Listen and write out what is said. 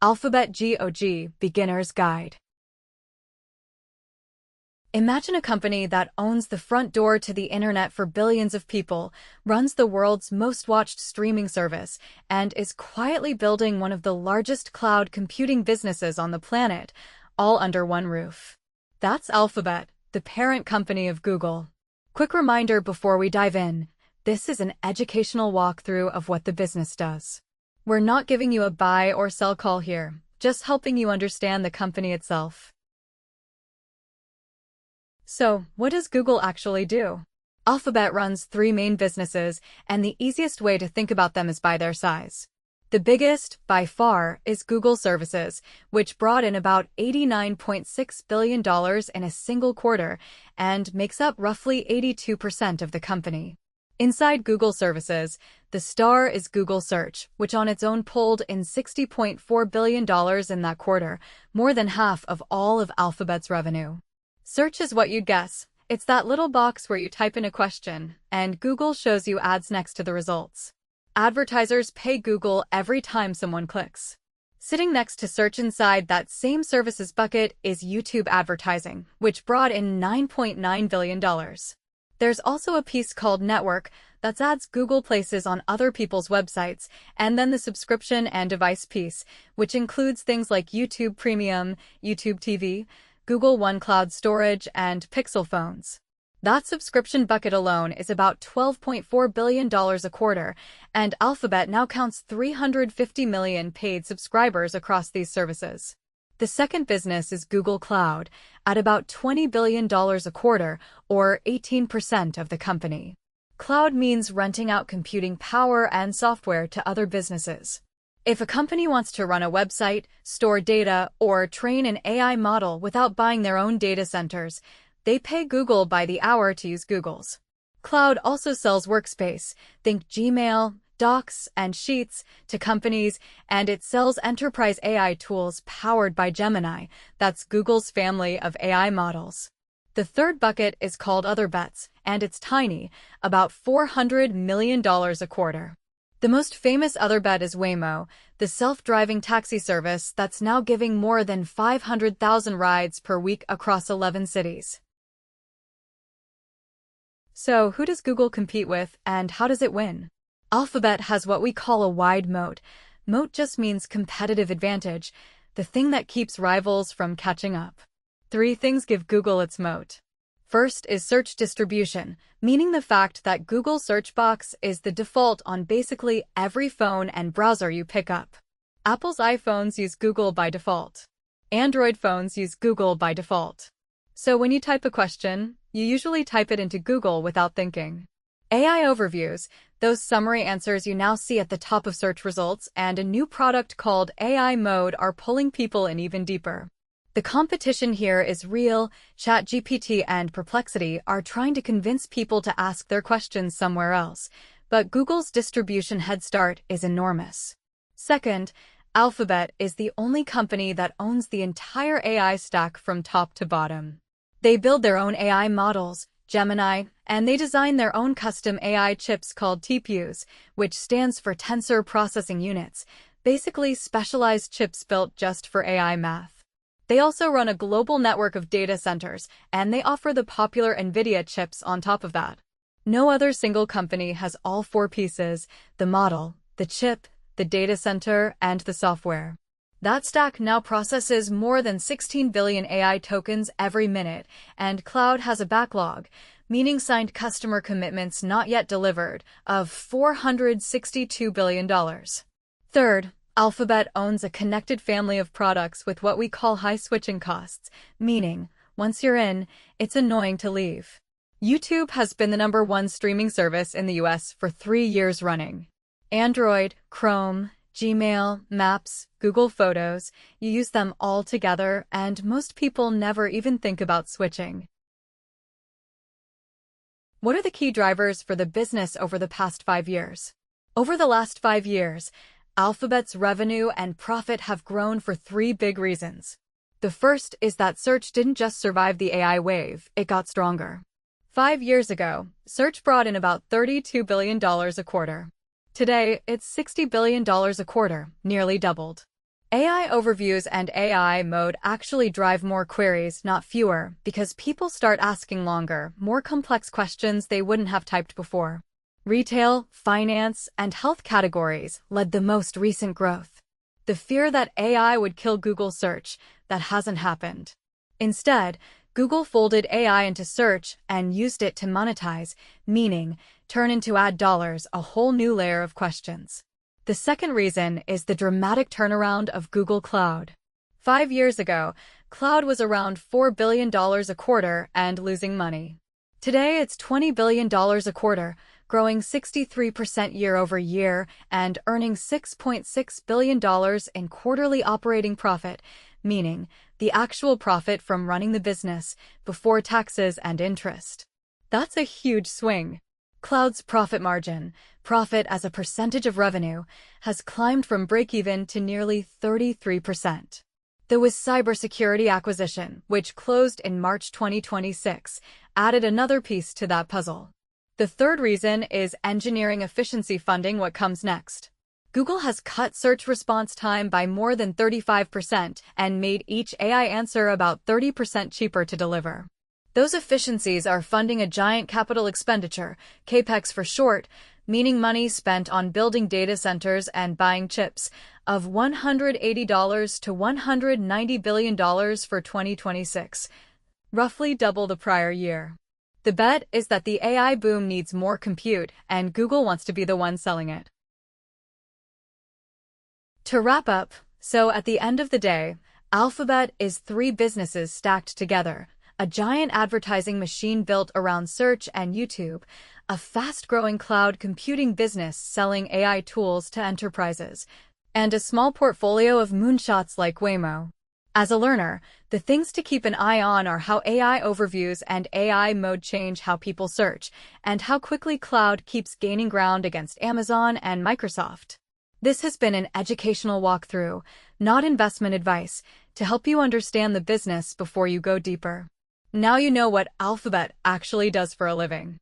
Alphabet GOG Beginner's Guide. Imagine a company that owns the front door to the internet for billions of people, runs the world's most watched streaming service, and is quietly building one of the largest cloud computing businesses on the planet, all under one roof. That's Alphabet, the parent company of Google. Quick reminder before we dive in, this is an educational walkthrough of what the business does. We're not giving you a buy or sell call here, just helping you understand the company itself. So, what does Google actually do? Alphabet runs three main businesses, and the easiest way to think about them is by their size. The biggest, by far, is Google Services, which brought in about $89.6 billion in a single quarter and makes up roughly 82% of the company. Inside Google Services, the star is Google Search, which on its own pulled in $60.4 billion in that quarter, more than half of all of Alphabet's revenue. Search is what you'd guess. It's that little box where you type in a question, and Google shows you ads next to the results. Advertisers pay Google every time someone clicks. Sitting next to Search inside that same services bucket is YouTube advertising, which brought in $9.9 billion. There's also a piece called Network that's ads Google places on other people's websites, and then the subscription and device piece, which includes things like YouTube Premium, YouTube TV, Google One Cloud Storage, and Pixel phones. That subscription bucket alone is about $12.4 billion a quarter, and Alphabet now counts 350 million paid subscribers across these services. The second business is Google Cloud, at about $20 billion a quarter, or 18% of the company. Cloud means renting out computing power and software to other businesses. If a company wants to run a website, store data, or train an AI model without buying their own data centers, they pay Google by the hour to use Google's. Cloud also sells workspace, think Gmail, Docs, and Sheets, to companies, and it sells enterprise AI tools powered by Gemini, that's Google's family of AI models. The third bucket is called Other Bets, and it's tiny, about $400 million a quarter. The most famous other bet is Waymo, the self-driving taxi service that's now giving more than 500,000 rides per week across 11 cities. So, who does Google compete with, and how does it win? Alphabet has what we call a wide moat. Moat just means competitive advantage, the thing that keeps rivals from catching up. Three things give Google its moat. First is search distribution, meaning the fact that Google search box is the default on basically every phone and browser you pick up. Apple's iPhones use Google by default. Android phones use Google by default. So when you type a question, you usually type it into Google without thinking. AI overviews, those summary answers you now see at the top of search results, and a new product called AI Mode are pulling people in even deeper. The competition here is real. ChatGPT and Perplexity are trying to convince people to ask their questions somewhere else, but Google's distribution head start is enormous. Second, Alphabet is the only company that owns the entire AI stack from top to bottom. They build their own AI models, Gemini, and they design their own custom AI chips called TPUs, which stands for Tensor Processing Units, basically specialized chips built just for AI math. They also run a global network of data centers, and they offer the popular NVIDIA chips on top of that. No other single company has all four pieces: the model, the chip, the data center, and the software. That stack now processes more than 16 billion AI tokens every minute, and Cloud has a backlog, meaning signed customer commitments not yet delivered, of $462 billion. Third, Alphabet owns a connected family of products with what we call high switching costs, meaning, once you're in, it's annoying to leave. YouTube has been the #1 streaming service in the US for 3 years running. Android, Chrome, Gmail, Maps, Google Photos, you use them all together, and most people never even think about switching. What are the key drivers for the business over the past 5 years? Over the last 5 years, Alphabet's revenue and profit have grown for three big reasons. The first is that search didn't just survive the AI wave, it got stronger. 5 years ago, search brought in about $32 billion a quarter. Today, it's $60 billion a quarter, nearly doubled. AI overviews and AI mode actually drive more queries, not fewer, because people start asking longer, more complex questions they wouldn't have typed before. Retail, finance, and health categories led the most recent growth. The fear that AI would kill Google search, that hasn't happened. Instead, Google folded AI into search and used it to monetize, meaning turn into ad dollars, a whole new layer of questions. The second reason is the dramatic turnaround of Google Cloud. 5 years ago, Cloud was around $4 billion a quarter and losing money. Today it's $20 billion a quarter, growing 63% year over year and earning $6.6 billion in quarterly operating profit, meaning the actual profit from running the business before taxes and interest. That's a huge swing. Cloud's profit margin, profit as a percentage of revenue, has climbed from break-even to nearly 33%. The cybersecurity acquisition, which closed in March 2026, added another piece to that puzzle. The third reason is engineering efficiency funding. What comes next? Google has cut search response time by more than 35% and made each AI answer about 30% cheaper to deliver. Those efficiencies are funding a giant capital expenditure, CapEx for short, meaning money spent on building data centers and buying chips, of $180 to $190 billion for 2026, roughly double the prior year. The bet is that the AI boom needs more compute, and Google wants to be the one selling it. To wrap up, so at the end of the day, Alphabet is 3 businesses stacked together: a giant advertising machine built around search and YouTube, a fast-growing cloud computing business selling AI tools to enterprises, and a small portfolio of moonshots like Waymo. As a learner, the things to keep an eye on are how AI overviews and AI mode change how people search, and how quickly cloud keeps gaining ground against Amazon and Microsoft. This has been an educational walkthrough, not investment advice, to help you understand the business before you go deeper. Now you know what Alphabet actually does for a living.